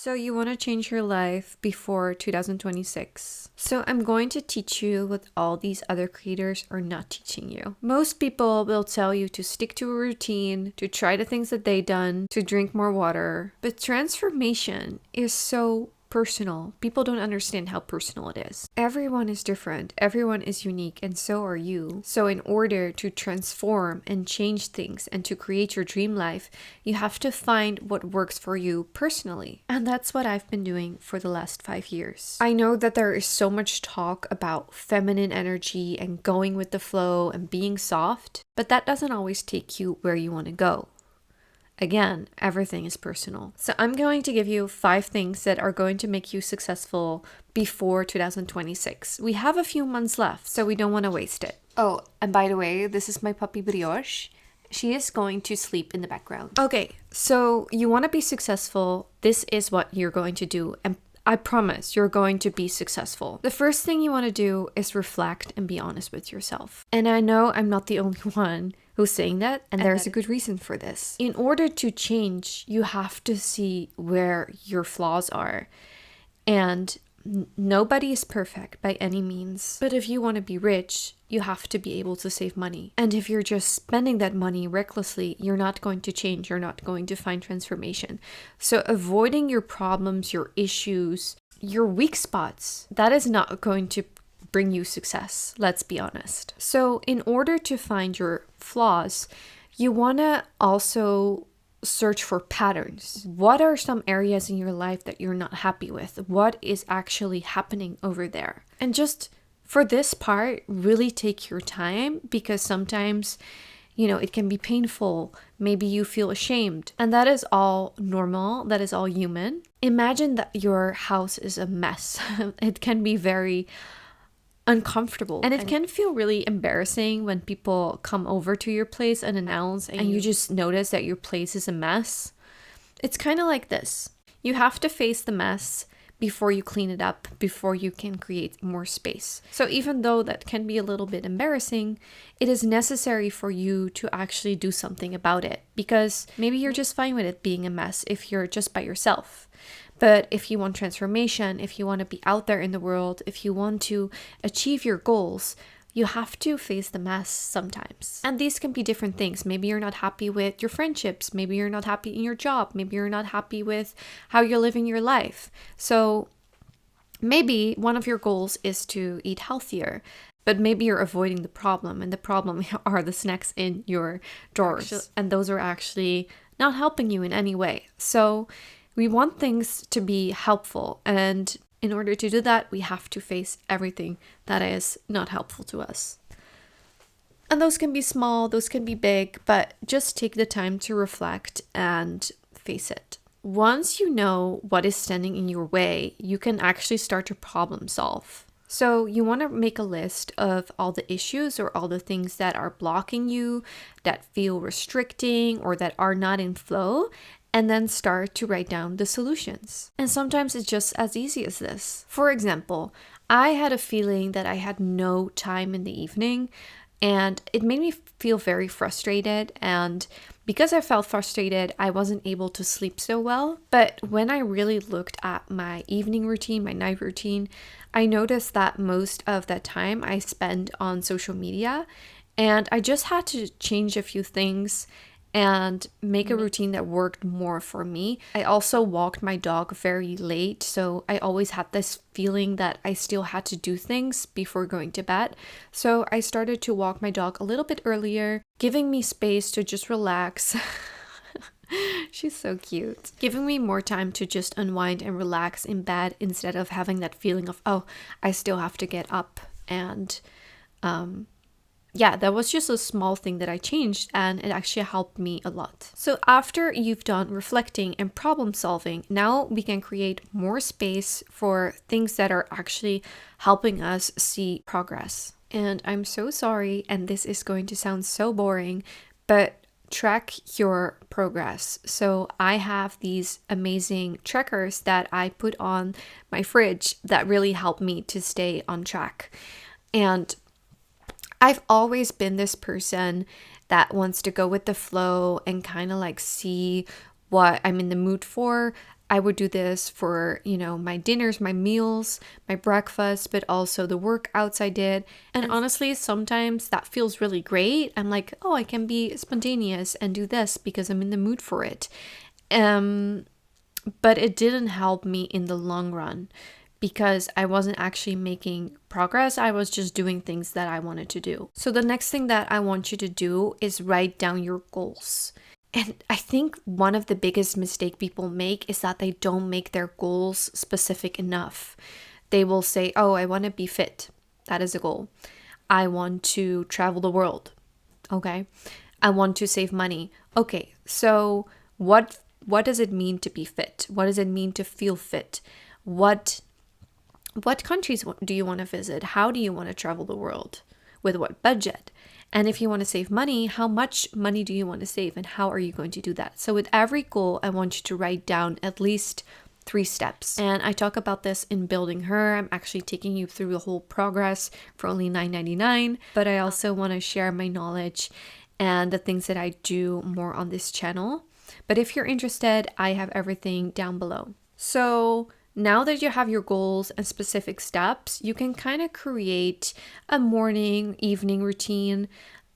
So you want to change your life before 2026. So I'm going to teach you what all these other creators are not teaching you. Most people will tell you to stick to a routine, to try the things that they done, to drink more water. But transformation is so personal. People don't understand how personal it is. Everyone is different. Everyone is unique, and so are you. So in order to transform and change things and to create your dream life, you have to find what works for you personally. And that's what I've been doing for the last 5 years. I know that there is so much talk about feminine energy and going with the flow and being soft, but that doesn't always take you where you want to go. Again, everything is personal. So I'm going to give you 5 things that are going to make you successful before 2026. We have a few months left, so we don't want to waste it. Oh, and by the way, this is my puppy Brioche. She is going to sleep in the background. Okay, so you want to be successful. This is what you're going to do. And I promise you're going to be successful. The first thing you want to do is reflect and be honest with yourself. And I know I'm not the only one who's saying that, and there's a good reason for this. In order to change, you have to see where your flaws are. And nobody is perfect by any means. But if you want to be rich, you have to be able to save money. And if you're just spending that money recklessly, you're not going to change. You're not going to find transformation. So avoiding your problems, your issues, your weak spots, that is not going to bring you success. Let's be honest. So in order to find your flaws, you want to also search for patterns. What are some areas in your life that you're not happy with? What is actually happening over there? And just for this part, really take your time, because sometimes, it can be painful. Maybe you feel ashamed, and that is all normal. That is all human. Imagine that your house is a mess. It can be very uncomfortable, and it can feel really embarrassing when people come over to your place unannounced and you just notice that your place is a mess. It's kind of like this. You have to face the mess before you clean it up, before you can create more space. So even though that can be a little bit embarrassing, it is necessary for you to actually do something about it, because maybe you're just fine with it being a mess if you're just by yourself. But if you want transformation, if you want to be out there in the world, if you want to achieve your goals, you have to face the mess sometimes. And these can be different things. Maybe you're not happy with your friendships. Maybe you're not happy in your job. Maybe you're not happy with how you're living your life. So maybe one of your goals is to eat healthier, but maybe you're avoiding the problem, and the problem are the snacks in your drawers. And those are actually not helping you in any way. So we want things to be helpful, and in order to do that, we have to face everything that is not helpful to us. And those can be small, those can be big, but just take the time to reflect and face it. Once you know what is standing in your way, you can actually start to problem solve. So you want to make a list of all the issues or all the things that are blocking you, that feel restricting, or that are not in flow, and then start to write down the solutions. And sometimes it's just as easy as this. For example, I had a feeling that I had no time in the evening, and it made me feel very frustrated. And because I felt frustrated, I wasn't able to sleep so well. But when I really looked at my evening routine, my night routine, I noticed that most of that time I spent on social media, and I just had to change a few things and make a routine that worked more for me. I also walked my dog very late, so I always had this feeling that I still had to do things before going to bed. So I started to walk my dog a little bit earlier, giving me space to just relax. She's so cute. Giving me more time to just unwind and relax in bed instead of having that feeling of, oh, I still have to get up. And that was just a small thing that I changed, and it actually helped me a lot. So after you've done reflecting and problem solving, now we can create more space for things that are actually helping us see progress. And I'm so sorry, and this is going to sound so boring, but track your progress. So I have these amazing trackers that I put on my fridge that really help me to stay on track. And I've always been this person that wants to go with the flow and kind of like see what I'm in the mood for. I would do this for, my dinners, my meals, my breakfast, but also the workouts I did. And honestly, sometimes that feels really great. I'm like, oh, I can be spontaneous and do this because I'm in the mood for it. But it didn't help me in the long run because I wasn't actually making progress. I was just doing things that I wanted to do. So the next thing that I want you to do is write down your goals. And I think one of the biggest mistake people make is that they don't make their goals specific enough. They will say, oh, I want to be fit. That is a goal. I want to travel the world. Okay. I want to save money. Okay. So what does it mean to be fit? What does it mean to feel fit? What countries do you want to visit? How do you want to travel the world? With what budget? And if you want to save money, how much money do you want to save and how are you going to do that? So with every goal, I want you to write down at least 3 steps. And I talk about this in Building Her. I'm actually taking you through the whole progress for only $9.99. But I also want to share my knowledge and the things that I do more on this channel. But if you're interested, I have everything down below. So now that you have your goals and specific steps, you can kind of create a morning, evening routine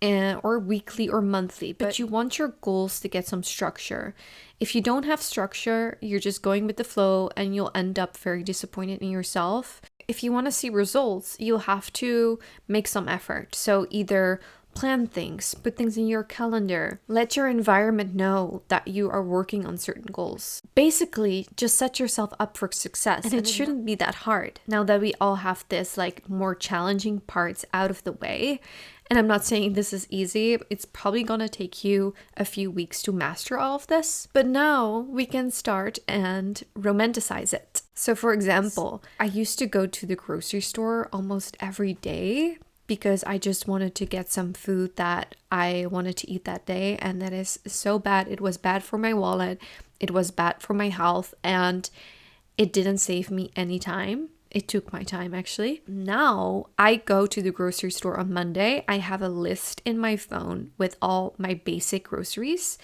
or weekly or monthly, but you want your goals to get some structure. If you don't have structure, you're just going with the flow and you'll end up very disappointed in yourself. If you want to see results, you'll have to make some effort. So either plan things, put things in your calendar, let your environment know that you are working on certain goals. Basically, just set yourself up for success. And it shouldn't be that hard. Now that we all have this more challenging parts out of the way, and I'm not saying this is easy, it's probably gonna take you a few weeks to master all of this, but now we can start and romanticize it. So for example, I used to go to the grocery store almost every day because I just wanted to get some food that I wanted to eat that day. And that is so bad. It was bad for my wallet. It was bad for my health. And it didn't save me any time. It took my time, actually. Now I go to the grocery store on Monday. I have a list in my phone with all my basic groceries.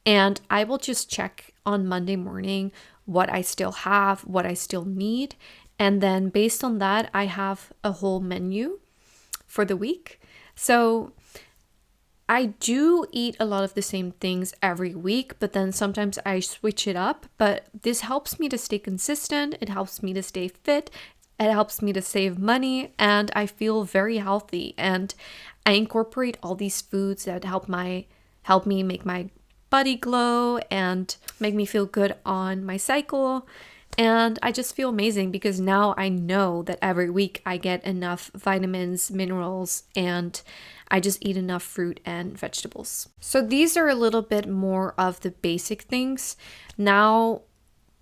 And I will just check on Monday morning what I still have, what I still need. And then based on that, I have a whole menu for the week. So I do eat a lot of the same things every week, but then sometimes I switch it up. But this helps me to stay consistent. It helps me to stay fit. It helps me to save money, and I feel very healthy. And I incorporate all these foods that help me make my body glow and make me feel good on my cycle. And I just feel amazing because now I know that every week I get enough vitamins, minerals, and I just eat enough fruit and vegetables. So these are a little bit more of the basic things. Now,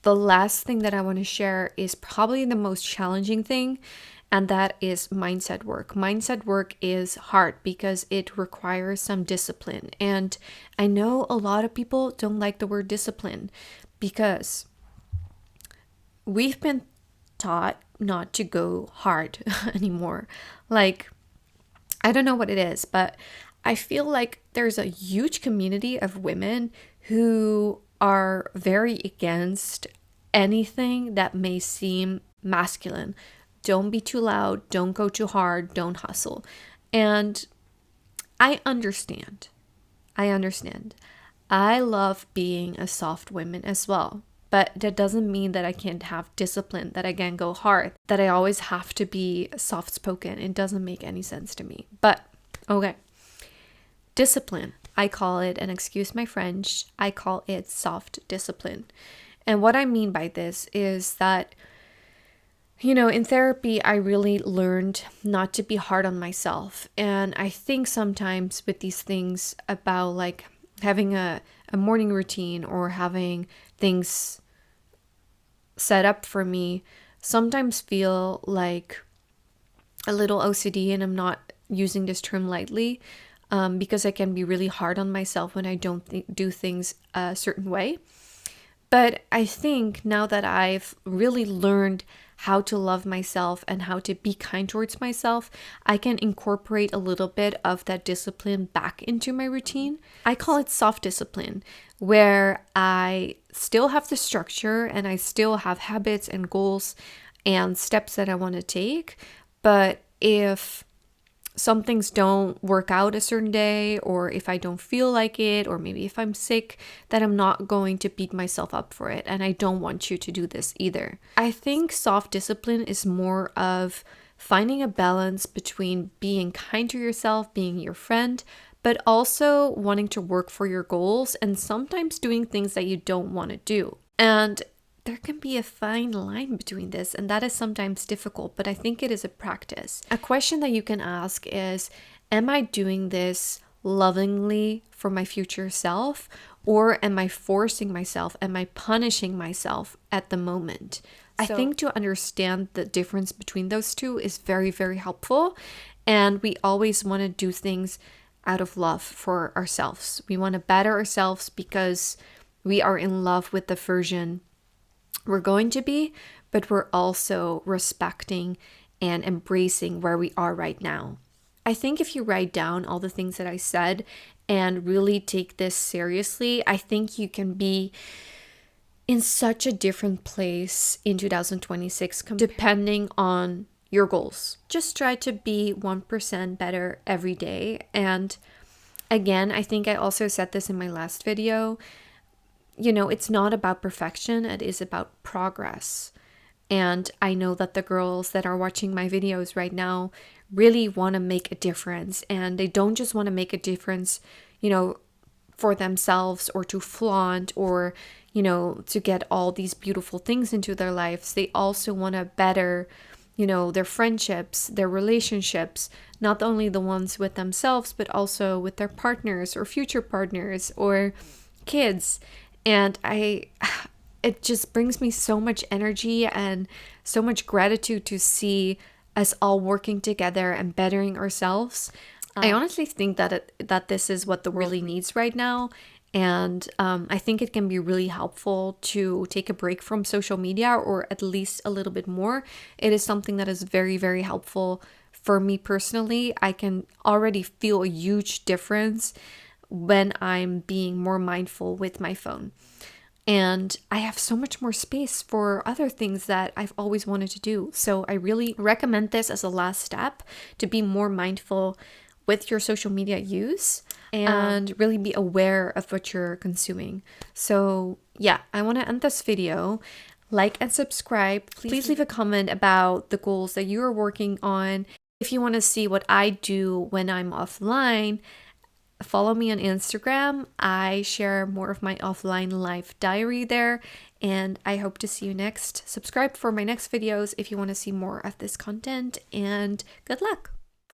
the last thing that I want to share is probably the most challenging thing, and that is mindset work. Mindset work is hard because it requires some discipline. And I know a lot of people don't like the word discipline because we've been taught not to go hard anymore. I don't know what it is, but I feel like there's a huge community of women who are very against anything that may seem masculine. Don't be too loud, don't go too hard, don't hustle. And I understand. I love being a soft woman as well. But that doesn't mean that I can't have discipline, that I can't go hard, that I always have to be soft-spoken. It doesn't make any sense to me. But, okay. Discipline. I call it, and excuse my French, I call it soft discipline. And what I mean by this is that, in therapy, I really learned not to be hard on myself. And I think sometimes with these things about having a morning routine or having things set up for me, sometimes feel like a little OCD, and I'm not using this term lightly because I can be really hard on myself when I don't do things a certain way. But I think now that I've really learned how to love myself and how to be kind towards myself, I can incorporate a little bit of that discipline back into my routine. I call it soft discipline, where I still have the structure and I still have habits and goals and steps that I want to take. But if some things don't work out a certain day, or if I don't feel like it, or maybe if I'm sick, that I'm not going to beat myself up for it. And I don't want you to do this either. I think soft discipline is more of finding a balance between being kind to yourself, being your friend, but also wanting to work for your goals and sometimes doing things that you don't want to do. And there can be a fine line between this, and that is sometimes difficult, but I think it is a practice. A question that you can ask is, am I doing this lovingly for my future self, or am I forcing myself? Am I punishing myself at the moment? I think to understand the difference between those two is very, very helpful. And we always want to do things out of love for ourselves. We want to better ourselves because we are in love with the version we're going to be, but we're also respecting and embracing where we are right now. I think if you write down all the things that I said and really take this seriously, I think you can be in such a different place in 2026 depending on your goals. Just try to be 1% better every day. And again, I think I also said this in my last video, it's not about perfection, it is about progress. And I know that the girls that are watching my videos right now really want to make a difference. And they don't just want to make a difference, for themselves or to flaunt or, to get all these beautiful things into their lives. They also want to better, their friendships, their relationships, not only the ones with themselves, but also with their partners or future partners or kids. And it just brings me so much energy and so much gratitude to see us all working together and bettering ourselves. I honestly think that this is what the world really needs right now. And I think it can be really helpful to take a break from social media, or at least a little bit more. It is something that is very, very helpful for me personally. I can already feel a huge difference when I'm being more mindful with my phone. And I have so much more space for other things that I've always wanted to do. So I really recommend this as a last step to be more mindful with your social media use and really be aware of what you're consuming. So yeah, I want to end this video. Like and subscribe. Please leave a comment about the goals that you are working on. If you want to see what I do when I'm offline, follow me on Instagram. I share more of my offline life diary there, and I hope to see you next. Subscribe for my next videos if you want to see more of this content, and good luck.